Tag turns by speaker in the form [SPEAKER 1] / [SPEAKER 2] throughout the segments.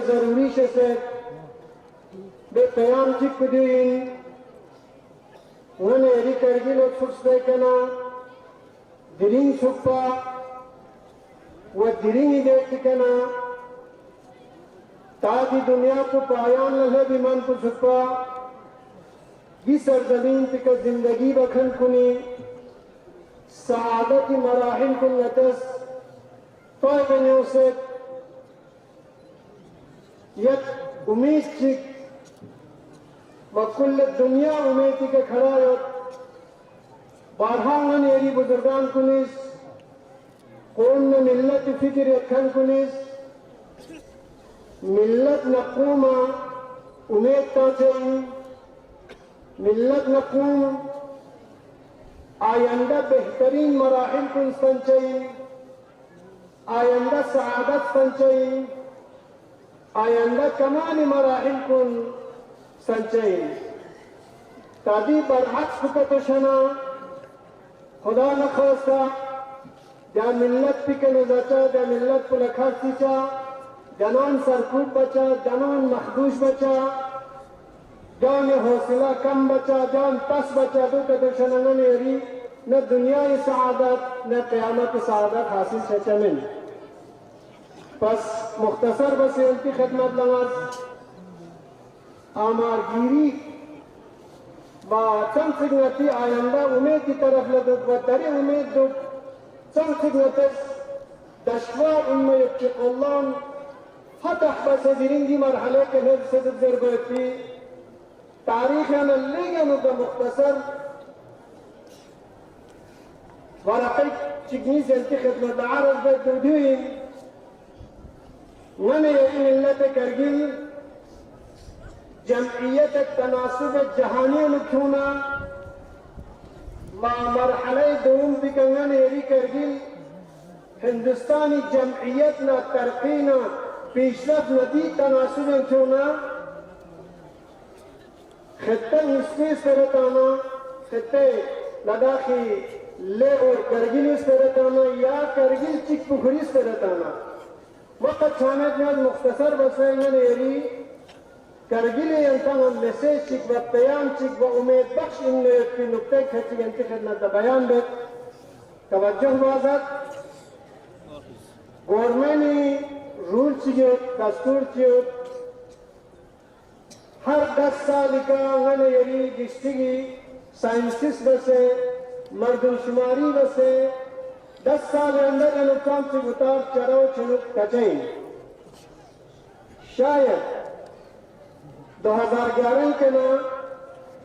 [SPEAKER 1] ضروری شد به پیام چی کدین ون اری کرگیل و فرس بیکنا درین سپا و درینی دیتی کنا تا دی دنیا کو پایان لگے بیمان کو سپا یہ سرزمین تک زندگی بکھن کنی سعادت مراحل کن نتس توی بنیو سے یک امید چک وکل دنیا امیدی کے کھڑا یت بارہاں ایری بزرگان کنیس قوم ملت فکر اکھن کنیس ملت نقوم امید تا چاہیے ملت نقوم آئندہ بہترین مراحل کن سنچائی آئندہ سعادت سنچائی آئندہ کمال مراحل کن سنچائی تادی برعکس فکت شنا خدا نخواستا جا ملت پی کنزاچا جا ملت پل اکھارسی چا جنان سرکوب بچا جنان مخدوش بچا جان حوصلہ کم بچا جان پس بچا دو کہ دشنن نیری نہ دنیا سعادت نہ قیامت سعادت حاصل شچمن پس مختصر بس انتی خدمت لنگاز آمار گیری با چند سگنتی آئندہ امید کی طرف لدد و در امید دو چند سگنتس دشوار امی یبچق اللہ فتح بس درنگی مرحلے کے حفظ صدد زرگویتی تاریخنا الليجن ده مختصر ورقي تشجنيز ينتخب من العرض بالدودين من يئن اللي كرجل جمعية التناسب الجهاني نكونا مع مرحلة دوم بكمان يري كرجل هندستاني جمعيتنا ترقينا بيشرف ندي تناسب نكونا خطہ نسبی سرطانا خطہ لداخی لے اور کرگل سرطانا یا کرگل چک پخری سرطانا وقت چانت نیاز مختصر بسائنگن ایری کرگل انتان مسیج چک و پیام چک و امید بخش ان نیتی نکتے کھچی انتی خدمت بیان بیت توجہ بازد گورنمنی رول چیت دستور چیت ہر 10 سال کا انگن یری گشتگی سائنسس بسے مردم شماری بسے 10 سال اندر انوکام سے گتار چرو چنک کچائیں شاید 2011 کے نا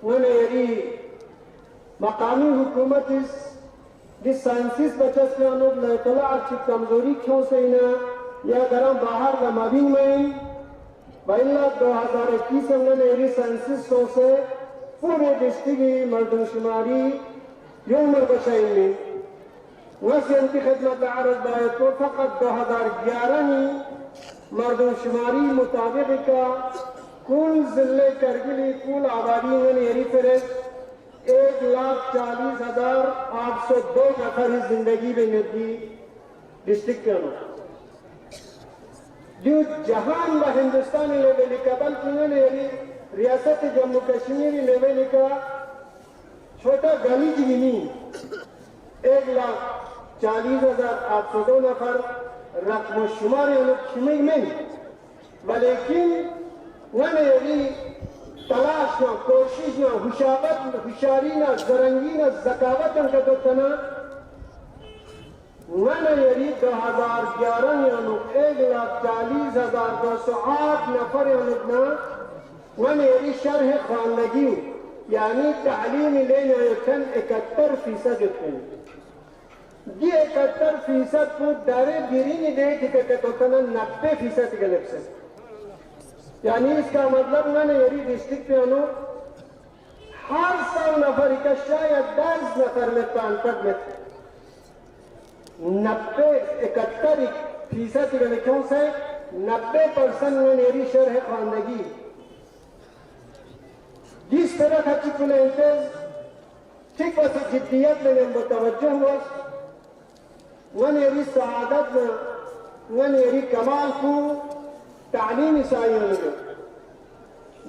[SPEAKER 1] انگن یری مقامی حکومت جس سائنسس بچس کے انوک لئطلاع چی کمزوری کیوں سے اینا یا درم باہر و مبین میں بائلہ 2021 انگن ایری سائنسسوں سے پورے ڈسٹرکٹ مردم شماری یوم بشائیں میں ویسے انتی خدمت عرض باید کو فقط 2011 میں مردم شماری مطابق کا کل ضلع کرگلی کل آبادی انگن ایری فرس 1,40,802 نفر زندگی میں ندی ڈسٹرکٹ کے انہوں جو جہان و ہندوستانی لیولی کا بلکہ یعنی ریاست جموں کشمیری لیولی کا چھوٹا گلی جنی 1,40,802 نفر رقم شمار شمیر میں بلیکن یعنی تلاش نہ کوشش نہ ہوشیاری نہ زرنگی نہ ذکاوت کا دوتنا من یری 2011 یعنی 1,40,208 نفر یعنی من یری شرح خواندگی یعنی تعلیم لینا یکن 71% یکن یہ 71% کو دارے بیرینی دے کہ کتنا 90% گلب سے یعنی اس کا مطلب من یری ڈسٹرکٹ پہ انو ہر 100 نفر کا شاید 10 نفر میں پانپٹ میں 91% یعنی کیوں سے 90% میں میری شرح خواندگی جس طرح کھچی پلینٹز ٹھیک واسے جدیت میں متوجہ ہوا وہ میری سعادت میں وہ میری کمال کو تعليم سايونيو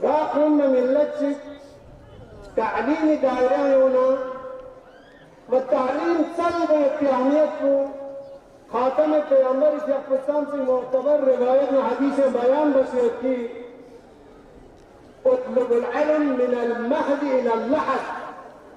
[SPEAKER 1] قاقم من لجك تعليم دائريونا والتعليم سلب اهمیت خاتم پیغمبر افغانستان سے معتبر روایت میں حدیث بیان بصیرت کی اطلب العلم من المهد الى اللحد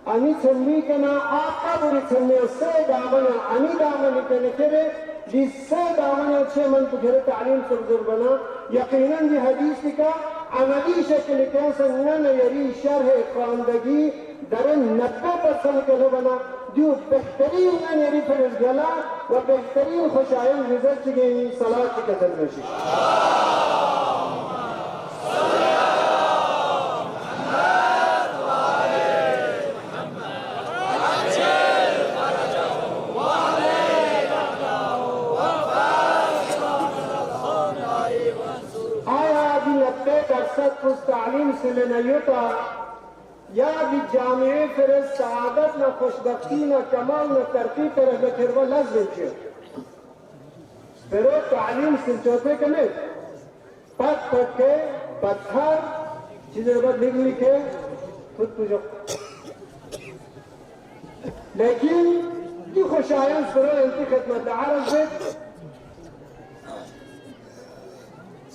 [SPEAKER 1] امی سمی کنا آقا بری سمی سے دامنا امی دامنی کنے کرے جس سے دامنا چھے من تجھر تعلیم سرزر بنا یقینا دی حدیث کا عملی شکل کیا سنگن یری شرح خواندگی در 90% کلو بنا جو بہترین یعنی فرز گلا و بہترین خوشایند رزق کی صلاة کی قدر نشی آیا دی 90% اس تعلیم سے لنیوتا یا بھی جامعه فرز سعادت نہ خوشبختی نہ کمال نہ ترقی طرح بکر و لازم چیئے فرو تعلیم سلچوتے کنے پت پت کے پتھر چیزیں بعد لکھ لکھے خود پوچھو لیکن کی خوشایند فرو انتی خدمت عرض بیت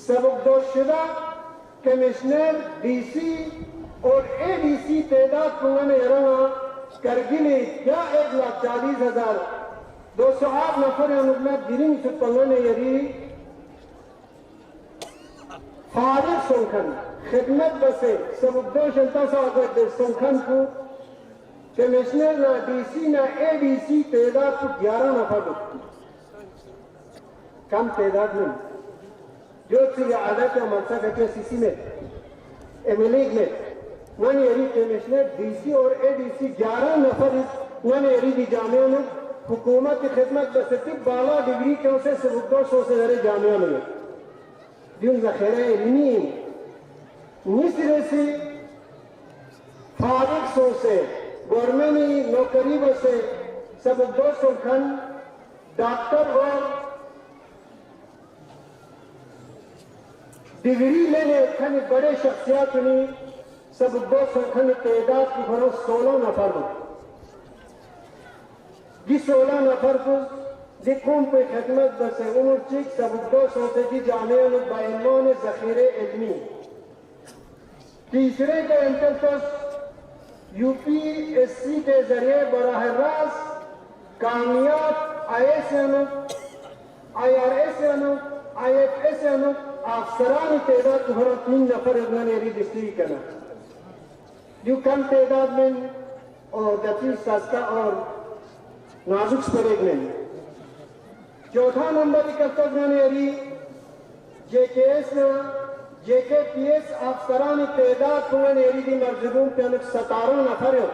[SPEAKER 1] سبب دوست شدہ کمیشنر ڈی سی اور اے ڈی سی تعداد کنگنے رہا کرگلی یا 1,40,000 208 نفر انگلت گرین سے کنگنے یری فارغ سنکھن خدمت بسے سبب دوش انتاسا اگر در سنکھن کو کمیشنر نا ڈی سی نا اے ڈی سی تعداد کو 11 نفر دو کم تعداد میں جو چیز عادت یا منصف ہے سی سی میں ایمیلیگ میں ون یری کمیشنر ڈی سی اور اے ڈی سی 11 نفر ون یری دی جامعہ میں حکومت کی خدمت بسطب بالا ڈگری کے اسے سبب 200 سے ذرے جامعہ میں دیون ذخیرہ علمی مصر سے فارغ سو سے گورنمنی نوکری بسے سبب 200 کھن ڈاکٹر اور ڈگری لینے کھن بڑے شخصیات نے سبب 200 کھن تعداد کی بھرو 16 نفر ہو جی 16 نفر کو دکھوں پہ خدمت بسے عمر چک سبب 200 سے جی جامعہ بائنون ذخیر علمی تیسرے کا انترفس یو پی ایس سی کے ذریعے براہ راست کامیاب آئی ایس اینو آئی آر ایس اینو آئی ایف ایس اینو افسران تعداد کو بھرو 3 نفر ابنان ایری دستری کرنا جو کم تعداد میں اور دفیل ساستا اور نازک سپریگ میں چوتھا نمبر اکتب میں ایری جے کے ایس نا جے کے پی ایس افسران تعداد کو میں ایری دی مرزبون پہ انک 17 نفر ہو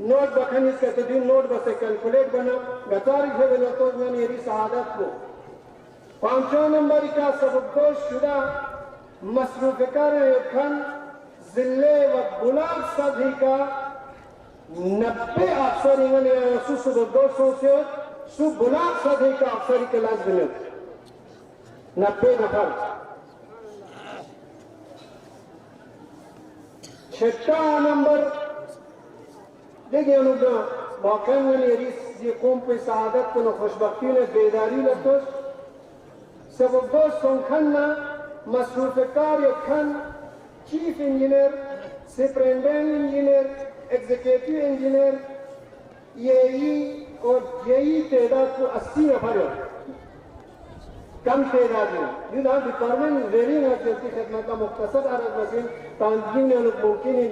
[SPEAKER 1] نوٹ بکھن اس کا تدین نوٹ بسے کلکولیٹ بنا گتاری سے بنا تو میں ایری سعادت کو پانچوں نمبر کا سبب دوش شدہ مصروف کر کھن ضلع و بلاغ صدی کا 90 افسر انہوں نے سبب 200 سے سو بلاغ صدی کا افسری کے لازم ہے 90 نفر چھٹا نمبر دیکھیں انہوں واقعی میں ریس یہ قوم پہ سعادت کو خوشبختی نے بیداری لطوش سبب دوست سنکھننا مصروف کار یکھن chief engineer superintendent engineer executive engineer AE اور جئی تعداد کو 80 نفر ہے کم تعداد میں یہ دار ڈپارٹمنٹ ریلنگ ہے جیسی خدمت کا مختصر عرض وسیم تنظیم نے ممکن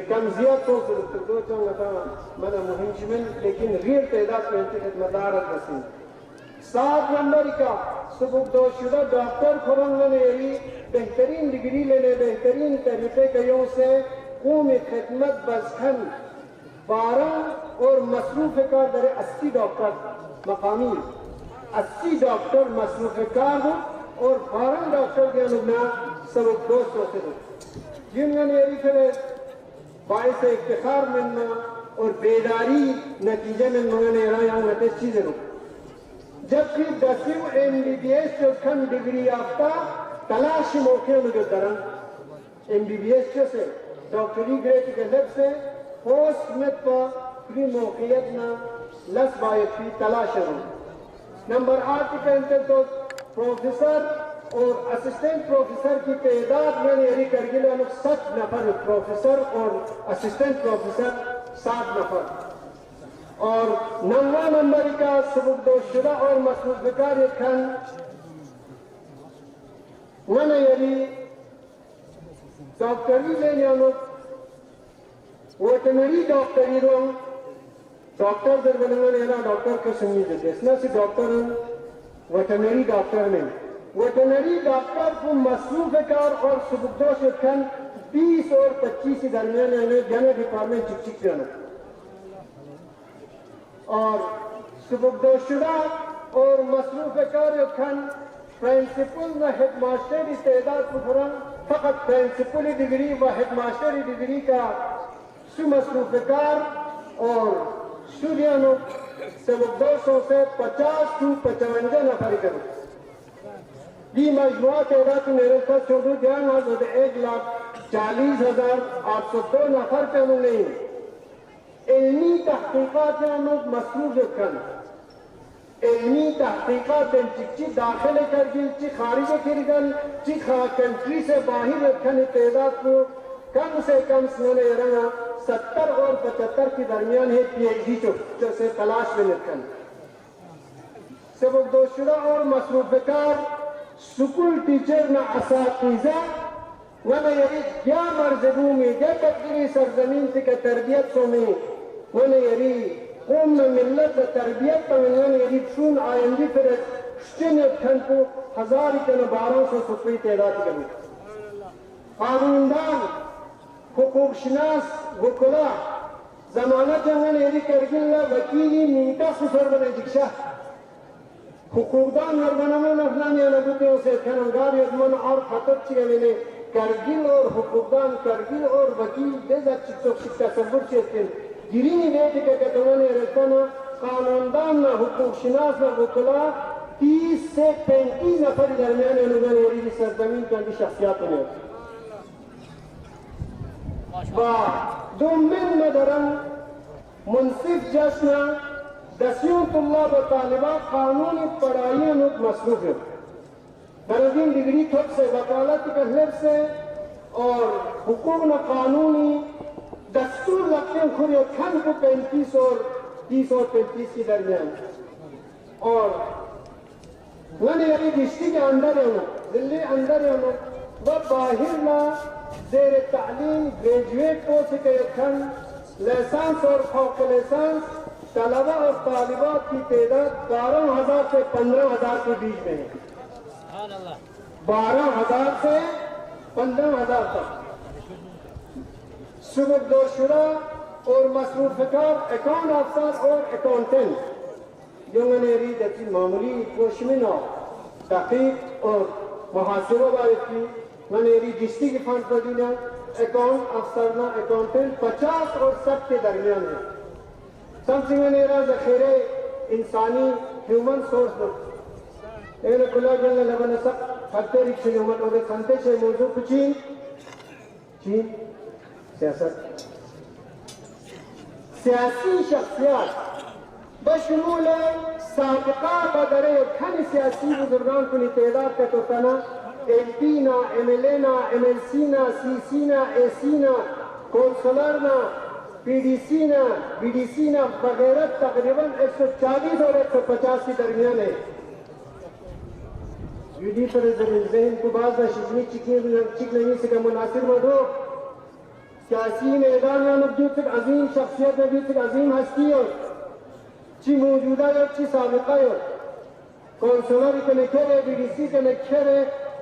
[SPEAKER 1] کم زیاد تو دو چون تھا منا مهم شمن لیکن ریل تعداد میں خدمت عرض وسیم 7 نمبر کا سبب دوش شدہ ڈاکٹر کھرنگن ایری بہترین ڈگری لینے بہترین طریقے کیوں سے قوم خدمت بزخن 12 اور مصروف کار در 80 ڈاکٹر مقامی 80 ڈاکٹر مصروف کار ہو اور 12 ڈاکٹر کے انہوں سبب دوست ہوتے ہو جن میں ایری کرے باعث افتخار مننا اور بیداری نتیجہ من منگنے رہا ہوں نتیج چیزیں ہو جبکہ 10 MBBS جو کھن ڈگری یافتہ تلاش موقع مجدرن MBBS से डॉक्टरी ग्रेड के लेव से पोस्ट में पर प्री मोकियत ना लस बायत की तलाश है। नंबर 8 के अंदर तो प्रोफेसर और असिस्टेंट प्रोफेसर की तादाद में यही करगिल 7 नफर प्रोफेसर और असिस्टेंट प्रोफेसर 7 नफर और 9 नंबर का सबकदोशुदा और मसरूफकार खन वन यही डॉक्टरी लेने वेटनरी डॉक्टरी रोंग डॉक्टर दर बनना डॉक्टर के संगी देशना से डॉक्टर वेटनरी डॉक्टर ने वेटनरी डॉक्टर को मसरूफ कार और सुबुकदोश खन 20 और 25 के दरमियान जन डिपार्टमेंट चिक जाना और सुबुकदोशुदा और मसरूफ कार खन प्रिंसिपल व हेडमास्टर की तादाद को फकत प्रिंसिपल डिग्री व हेडमास्टर डिग्री का सुमसरूफकार और स्टूडियो सब 200 से 50 to 55 नफर करें ये मजमुआ तादाद मेरे साथ छोड़ू ध्यान आज 1,40,802 नफर पे उन्होंने इल्मी तहकीकात में मसरूफ रखन इल्मी तहकीकात चिक्ची दाखिल करगिल ची खारिज किरगन ची कंट्री से बाहर रखन तादाद को कम से कम सुनने रहा 70 और 75 के दरमियान है PhD से तलाश में रखन सबकदोशुदा और मसरूफकार स्कूल टीचर ना असातिज़ा वन यही क्या मर्ज़बू में क्या तकदीरी सरजमीन से का तरबियत सो में वन यही कौम में मिल्लत तरबियत पवन यही सुन आयंदी फिर स्टेन खन को 1000 के 1200 रुपये तादाद करें कानूनदान हुकूक शनास वकुला जमानत जंगन यदि करगिल वकीली मीटा सुसर बने शिक्षा हुकूकदान नरबनमो नफलानी अनबुते से खनगार यदमन और खतब चिगले करगिल और हुकूकदान करगिल और वकील देजा चित्तों शिक्षा सबूत चेतन गिरीनी बेटे के कतवाने रखना कानूनदान ना हुकूक शनास ना वकुला 30 से 35 नफर दरमियान अनुगन यदि सरजमीन का शख्सियत बने दुम्बिन मदरन मुंसिफ जश्न दसियों तुल्ला व तालिबा कानूनी पढ़ाइयों में मसरूफ है दरदीन डिग्री थप से वकालत के हलब से और हुकूम न कानूनी दस्तूर रखते खुरे खन को 35 और 30 और 35 के दरमियान और मैंने अभी डिस्ट्रिक्ट के अंदर है दिल्ली अंदर है वह बाहर ना जेर तालीम ग्रेजुएट कोर्स के खन लाइसेंस और फौक लाइसेंस तलबा और तालिबात की तादाद 12,000 से 15,000 के बीच में है 12,000 से 15,000 तक सुबकदोशुदा और मसरूफकार अकाउंट अफसर और अकाउंटेंट जो मैंने रीड मामूली कोशमिन तहकीक और मुहासिबा बारिश की मैंने डिस्ट्रिक्ट फंड पर दिया अकाउंट अफसर ना अकाउंटेंट 50 और 60 के दरमियान है समथिंग मेरा जखीरे इंसानी ह्यूमन सोर्स एक खुला जल लगन सब हत्ते रिक्शे ह्यूमन और संते से मौजूद चीन चीन सियासत सियासी शख्सियत बशमूल साबिका बदरे खन सियासी बुजुर्गान को तादाद का तो तना MP ना MLA ना MLC ना CC ना AC ना कौंसलर ना PDC ना BDC ना वगैरह तकरीबन 140 और 150 के दरमियान है यूडी पर जमीन को बाज शिजनी चिक नहीं से मुनासिब मदो सियासी मैदान में मौजूद एक अजीम शख्सियत में भी एक अजीम हस्ती और ची मौजूदा और ची साबिका और कौंसलर के लिखे BDC के लिखे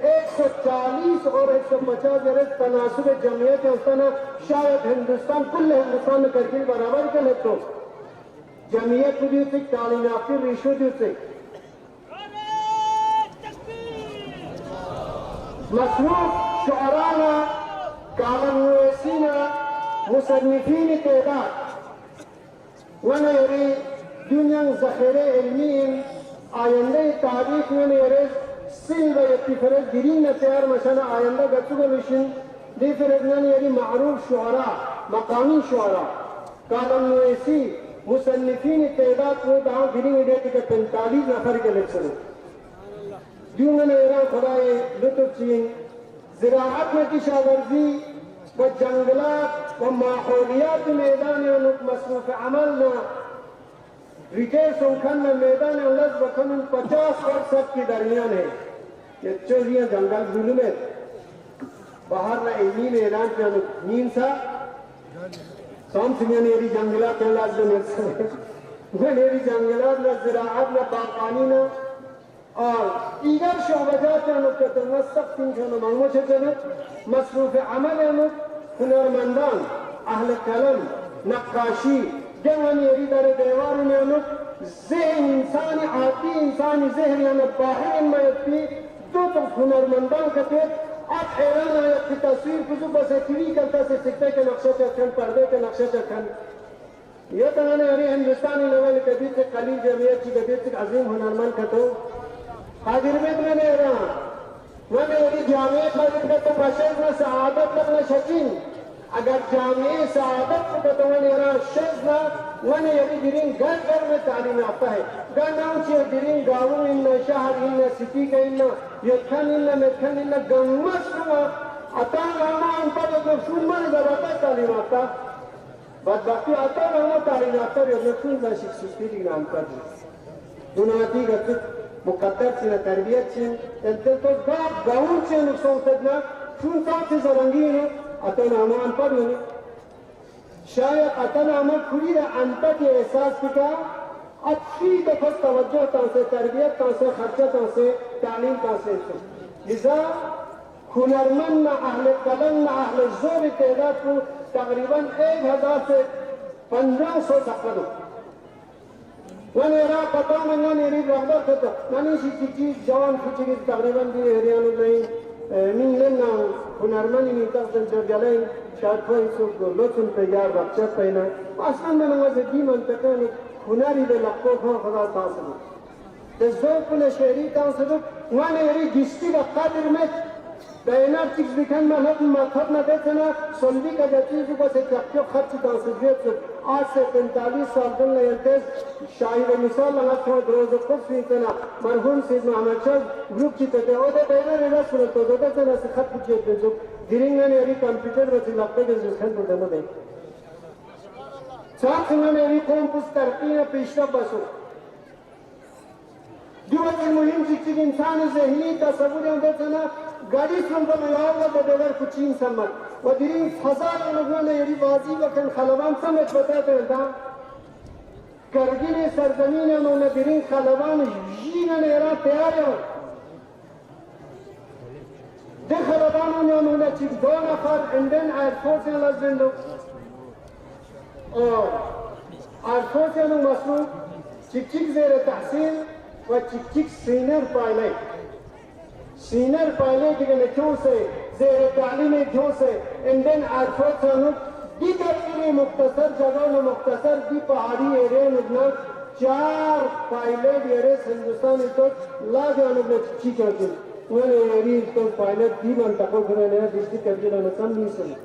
[SPEAKER 1] 140 और 150 जरस तनासुब जमीयत उस्ताना शायद हिंदुस्तान कुल हिंदुस्तान में करगिल बराबर के ले तो जमीयत को भी सिख तालीम याफ्ता रिशो दी से मसरूफ शुअराना कालमुसीना मुसन्निफीन तादाद वन यरी दुनिया ज़ख़ीरे इल्मी आयंदे तारीख में यरी سيبا يتفرد ديرين تيار مشانا آياندا قطوغا مشين دي فرقنان يعني معروف شعراء مقامي شعراء قالم نويسي مصنفين التعداد ودعا ديرين إليتك 45 نفر کے لکسنو دیونگن ایران خدای لطف چین زراعت میں کشاورزی و جنگلات و ماحولیات میدان انک مصروف عملنا ریٹیل سنکھن میں میدان انلز بکنن 50% کی درمیان ہے یہ چوزیاں جنگل بھولو میں باہر نہ ایمی میدان پہ انک نیم سا سام سنگیاں نیری جنگلات انلز میں نیری جنگلات نہ زراعت نہ باقانی نہ اور دیگر شعبجات انک تتوسط تنشون مغموش جنت مصروف عمل انک هنرمندان اهل کلم نقاشی جوان يريد على ديوان ينك ذهن إنساني عاطي إنساني ذهن ينك باهر ما يكفي دوت هنرمندان كتير आप हैरान आए कि तस्वीर कुछ बस टीवी करता से सिक्के के नक्शे चखन पर्दे के नक्शे चखन ये तनाने अरे हिंदुस्तानी लेवल के बीच से कली जमीयत की बीच से अजीम हुनरमंद कतो हाजिर में मैंने रहा मैं मेरी जामिया हाजिर का तो बशर में सआदत लगना शकीन अगर जामिया सआदत को तो मैंने रहा शज़ना मैंने यदि दिरिंग घर घर में तालीम आता है गानाओं से दिरिंग गाँवों इन शहर इन सिटी के इन यखन इन मेखन इन गंगमस को अता नामा अंतर जो सुनमन जरूरत तालीम आता बस बाकी आता नामा तालीम आता है जो सुन जा शिक्षित नाम पर दुनियाती गतिक मुकद्दर से तरबियत से इंतर तो गाँव से नुकसान सदना सुन साथ से जरंगी अता नामा अंतर नहीं शायद अतना अमर खुली अंतर के एहसास का अच्छी दफा तवज्जो तासे तरबियत तासे खर्चा तासे तालीम तासे लिजा हुनरमंद अहले कलम अहले ज़ोर तादाद को तकरीबन 1000 से 1500 तक वनेरा पता मन्ना नेरी रगबत होता मानी सी जवान कुछ तकरीबन भी एरिया में नहीं लेना हुनरमंद नहीं तक जगले शायद कोई सुख लोचन तैयार बच्चा पहना आसान में नवाज़ दी मंतक़े में हुनरी दे लक्को खां खदा तासलु तज़ोक पुने शहरी तासलु वाने यरी गिस्ती का कादिर में बैनर चिक्स दिखन में हक मखब न देना सोल्वी का जतीज को से क्यों खर्च तासलियत आज से 45 साल दिन लेते शाहिद मिसाल लगा तो रोज़ खुद सीखना मरहूम सैयद मोहम्मद शाह ग्रुप की तरह ओदे बैनर इधर सुनो तो दो से से खत पूछे जो दिरिंग ने यरी कंप्यूटर में से लगते के जिसकन तो दम दे साथ में मेरी कौम पुस्तरती है पेशा बसो जो एक मुहिम शिक्षित इंसान ज़हनी तस्वुर होते ना गाड़ी सुनता मैं आऊँगा तो बेगर कुछ इन समझ वो दिरिंग फज़ाल लोगों ने यरी बाजी वक़्त खलवान समझ बताते हैं दा करगिल सरज़मीन है उन्होंने दिरिंग खलवान जीने ने यरा तैयार है दे खलवानों ने उन्होंने चिक 2 नफर इंडियन एयरफोर्स में लज़्ज़िंदो और एयरफोर्स में मसरूफ़ चिक ज़ेर तहसील व चिक सीनियर पायलट के नेतृत्व से ज़ेर तालीमी क्यों से इंडियन एयरफोर्स ने दीगर के लिए मुख्तसर जगह में मुख्तसर दी पहाड़ी एरिया में 4 पायलट एरिया हिंदुस्तान तो लाजान में चिक करते उन्हें एरिया तो पायलट दी मंतकों को ने डिस्ट्रिक्ट करके ना समझी सुन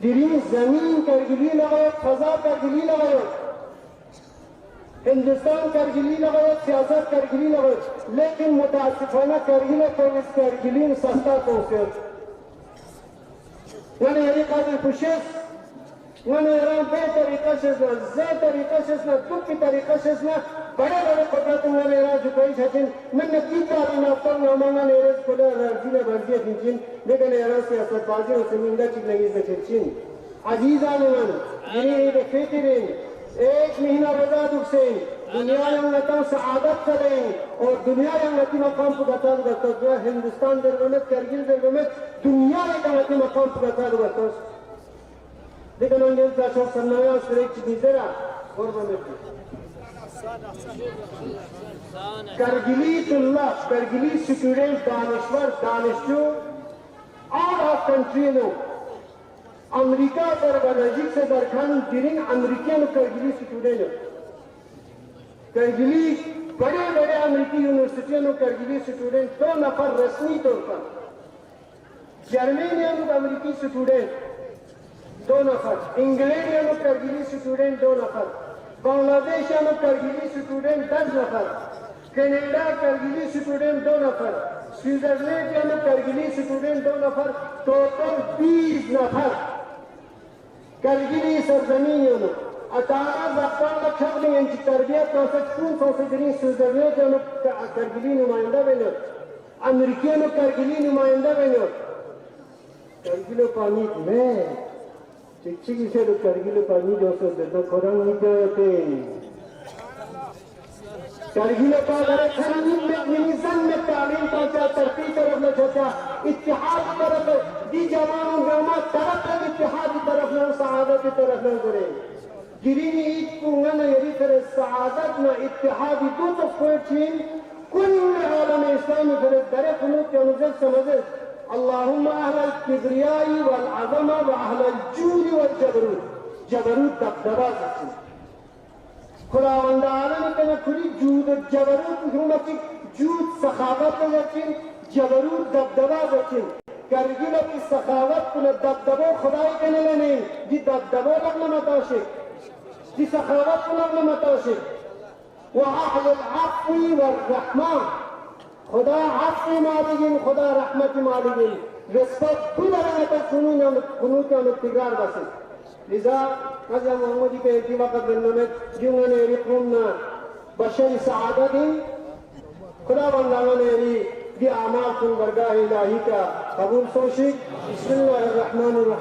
[SPEAKER 1] दिरी जमीन करगिली लगाओ फजा करगिली लगाओ हिंदुस्तान करगिली लगाओ सियासत करगिली लगाओ लेकिन मुतासिफाना करगिले को इस करगिली में सस्ता पहुंचे यानी ये काबिल खुशेस यानी राम पे तरीका से ज़े तरीका से ना दुख की तरीका से ना बड़े कुदरत में मेरा जो कोई छचिन मैं नकी तारी ना तो नामांगा नेरे खुदा जिले बर्जिए जिन लेकिन यार सियासत बाजी से मिंदा चिक लगी से छचिन अजीजा ने ये देखते एक महीना रोजा दुख से दुनिया में सआदत करें और दुनिया में मकाम पर गता जो हिंदुस्तान में करगिल में दुनिया में मकाम पर गता लेकिन उन्हें जाशो सन्नाया श्रेष्ठ निजरा और बने करगिली तुल्ला करगिली स्टूडेंट दानिश्वर दानिशजू आउट ऑफ कंट्री नो अमेरिका पर नजीक से दरखान दिरिंग अमेरिकन करगिली स्टूडेंट करगिली बड़े बड़े अमेरिकी यूनिवर्सिटियों में करगिली स्टूडेंट 2 नफर रस्मी तौर पर, जर्मनी में अमेरिकी स्टूडेंट 2 नफर, इंग्लैंड में करगिली स्टूडेंट 2 नफर, बांग्लादेश में करगिली स्टूडेंट 10 नफर, कनाडा करगिली स्टूडेंट 2 नफर, स्विट्जरलैंड में करगिली स्टूडेंट 2 नफर, टोटल 20 नफर करगिली सरजमीन में 18 लक्षण इंच तरबियत 900 स्विट्जरलैंड में करगिली नुमाइंदा बने, अमेरिका में करगिली नुमाइंदा बने, करगिलो पानी में चिक्ची से करगिलो पानी जो सो दे तो कोरंग निकलते करगिलो का अगर खरीद में मिनिजन में तालीम पहुंचा, तरक्की तरफ न सोचा, इत्तेहाद तरफ दी जवानों जमा तरफ तक इत्तेहाद की तरफ न, सआदत की तरफ न करे गिरीनी ईद कुंगन यदि तरह सआदत न इत्तेहाद दो तो कोई चीन कुल आलम इस्लामी फिर दरे कुनूत के अनुसार समझे अल्लाहुम्मा अहल किब्रियाई वल अज़मा व अहल जूद वल जबरूत, जबरूत दबदबा सच्ची खुदावंद आलम के खुली जूद जबरूत हुमती जूद सखावत सच्ची, जबरूत दबदबा सच्ची करगिलो की सखावत कुल दबदबो खुदाई के नहीं जी दबदबो लगना मताशे जी सखावत कुल लगना मताशे व अहल अफ़्वी वल रहमा, खुदा आफ़ी मालिकिन खुदा रहमत मालिकिन रिस्पेक्ट खुदा रहमत कुनूत का तिगार बसे लिजा कज़ा मोहम्मदी के एक वक्त बनने जुंगने रिकुमना बशरी सआदतिन खुदा बंदाने री ये आमाल कुन बरगाह इलाही का कबूल सोशी बिस्मिल्लाहिर्रहमानिर्रहीम।